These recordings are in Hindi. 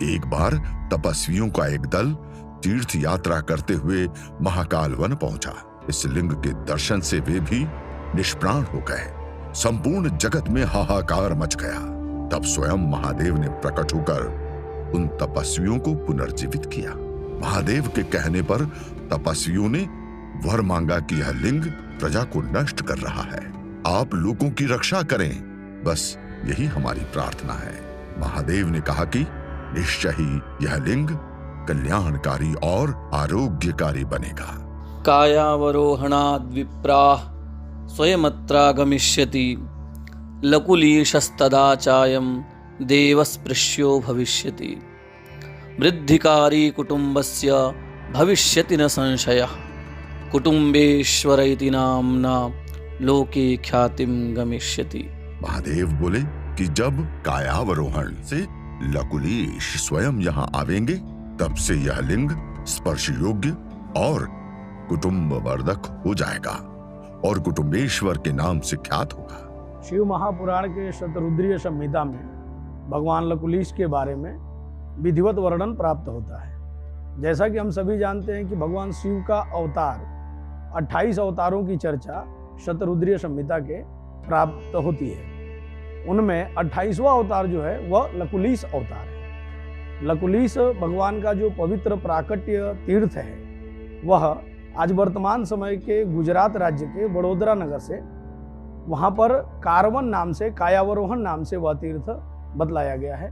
एक बार तपस्वियों का एक दल तीर्थ यात्रा करते हुए महाकाल वन पहुंचा। इस लिंग के दर्शन से वे भी निष्प्राण हो गए। संपूर्ण जगत में हाहाकार मच गया। तब स्वयं महादेव ने प्रकट होकर उन तपस्वियों को पुनर्जीवित किया। महादेव के कहने पर तपस्वियों ने वर मांगा कि यह लिंग प्रजा को नष्ट कर रहा है, आप लोगों की रक्षा करें, बस यही हमारी प्रार्थना है। महादेव ने कहा कि निश्चय ही यह लिंग कल्याणकारी और आरोग्यकारी बनेगा। कायावरोहणाद् विप्राः स्वयमत्रागमिष्यति लकुलीशस्तदा चायं देवस्पृश्यो भविष्यति। वृद्धिकारी कुटुम्बस्य भविष्यति न संशयः, कुटुम्बेश्वर इति नाम्ना लोके ख्यातिं गमिष्यति। महादेव बोले कि जब कायावरोहण से लकुलीश स्वयं यहाँ आवेंगे, तब से यह लिंग स्पर्श योग्य और कुटुंब वर्धक हो जाएगा और कुटुंबेश्वर के नाम से ख्यात होगा। शिव महापुराण के शतरुद्रीय संहिता में भगवान लकुलीश के बारे में विधिवत वर्णन प्राप्त होता है। जैसा कि हम सभी जानते हैं कि भगवान शिव का अवतार 28 अवतारों की चर्चा शतरुद्रीय संहिता के प्राप्त होती है। उनमें 28वां अवतार जो है वह लकुलीश अवतार है। लकुलीश भगवान का जो पवित्र प्राकट्य तीर्थ है वह आज वर्तमान समय के गुजरात राज्य के वडोदरा नगर से वहाँ पर कारवन नाम से, कायावरोहण नाम से वह तीर्थ बतलाया गया है।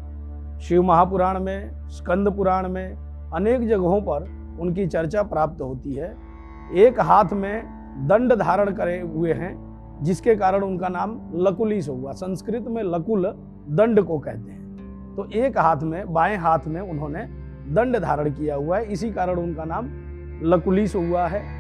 शिव महापुराण में, स्कंद पुराण में अनेक जगहों पर उनकी चर्चा प्राप्त होती है। एक हाथ में दंड धारण करे हुए हैं, जिसके कारण उनका नाम लकुलीश हुआ। संस्कृत में लकुल दंड को कहते हैं। तो एक हाथ में, बाएं हाथ में उन्होंने दंड धारण किया हुआ है, इसी कारण उनका नाम लकुलीश हुआ है।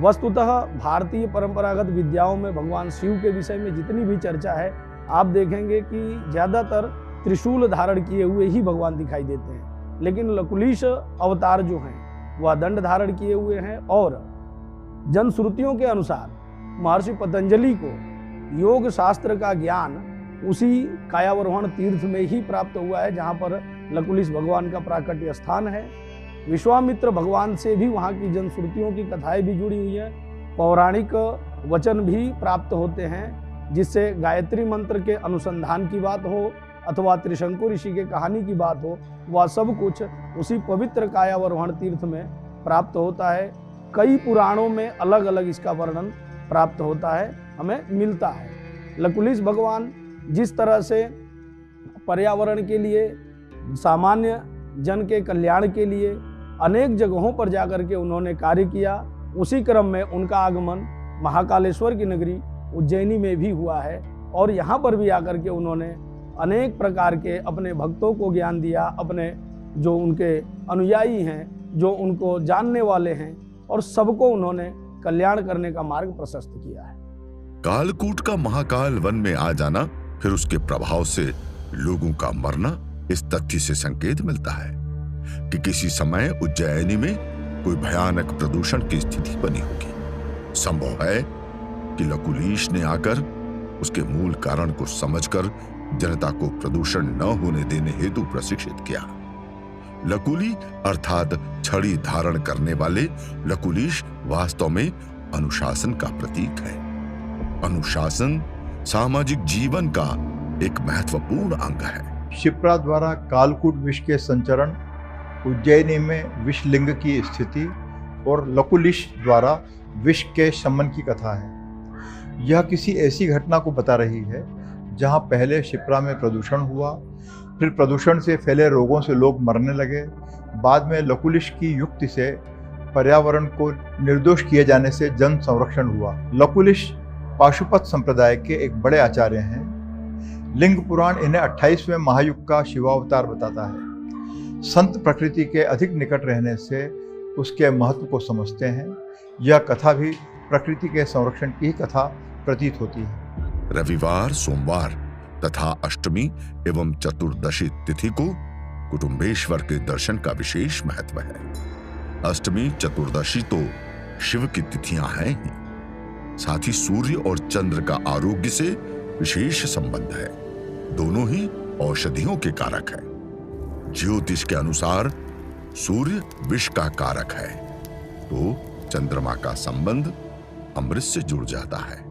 वस्तुतः भारतीय परंपरागत विद्याओं में भगवान शिव के विषय में जितनी भी चर्चा है, आप देखेंगे कि ज़्यादातर त्रिशूल धारण किए हुए ही भगवान दिखाई देते हैं, लेकिन लकुलीश अवतार जो हैं वह दंड धारण किए हुए हैं। और जनश्रुतियों के अनुसार महर्षि पतंजलि को योग शास्त्र का ज्ञान उसी कायावरोहण तीर्थ में ही प्राप्त हुआ है, जहाँ पर लकुलीश भगवान का प्राकट्य स्थान है। विश्वामित्र भगवान से भी वहाँ की जनश्रुतियों की कथाएं भी जुड़ी हुई हैं। पौराणिक वचन भी प्राप्त होते हैं, जिससे गायत्री मंत्र के अनुसंधान की बात हो अथवा त्रिशंकु ऋषि के कहानी की बात हो, वह सब कुछ उसी पवित्र कायावरोहण तीर्थ में प्राप्त होता है। कई पुराणों में अलग अलग इसका वर्णन प्राप्त होता है, हमें मिलता है। लकुलीश भगवान जिस तरह से पर्यावरण के लिए, सामान्य जन के कल्याण के लिए अनेक जगहों पर जाकर के उन्होंने कार्य किया, उसी क्रम में उनका आगमन महाकालेश्वर की नगरी उज्जैनी में भी हुआ है। और यहाँ पर भी आकर के उन्होंने अनेक प्रकार के अपने भक्तों को ज्ञान दिया, अपने जो उनके अनुयायी हैं, जो उनको जानने वाले हैं, और सबको उन्होंने कल्याण करने का मार्ग प्रशस्त किया है। कालकूट का महाकाल वन में आ जाना, फिर उसके प्रभाव से लोगों का मरना, इस तथ्य से संकेत मिलता है कि किसी समय उज्जैनी में कोई भयानक प्रदूषण की स्थिति बनी होगी। संभव है कि लकुलीश ने आकर उसके मूल कारण को समझकर जनता को प्रदूषण न होने देने हेतु प्रशिक्षित किया। लकुली अर्थात छड़ी धारण करने वाले लकुलीश वास्तव में अनुशासन का प्रतीक है। अनुशासन सामाजिक जीवन का एक महत्वपूर्ण अंग है। शिप्रा द्वारा कालकूट विष के संचरण, उज्जैनी में विषलिंग की स्थिति और लकुलीश द्वारा विष के शमन की कथा है। यह किसी ऐसी घटना को बता रही है जहां पहले शिप्रा में प्रदूषण हुआ, फिर प्रदूषण से फैले रोगों से लोग मरने लगे, बाद में लकुलीश की युक्ति से पर्यावरण को निर्दोष किए जाने से जन संरक्षण हुआ। लकुलीश पाशुपत संप्रदाय के एक बड़े आचार्य हैं। लिंग पुराण इन्हें 28वें महायुग का शिवावतार बताता है। संत प्रकृति के अधिक निकट रहने से उसके महत्व को समझते हैं। यह कथा भी प्रकृति के संरक्षण की कथा प्रतीत होती है। रविवार, सोमवार तथा अष्टमी एवं चतुर्दशी तिथि को कुटुंबेश्वर के दर्शन का विशेष महत्व है। अष्टमी, चतुर्दशी तो शिव की तिथियां हैं ही, साथ ही सूर्य और चंद्र का आरोग्य से विशेष संबंध है। दोनों ही औषधियों के कारक हैं। ज्योतिष के अनुसार सूर्य विष का कारक है, तो चंद्रमा का संबंध अमृत से जुड़ जाता है।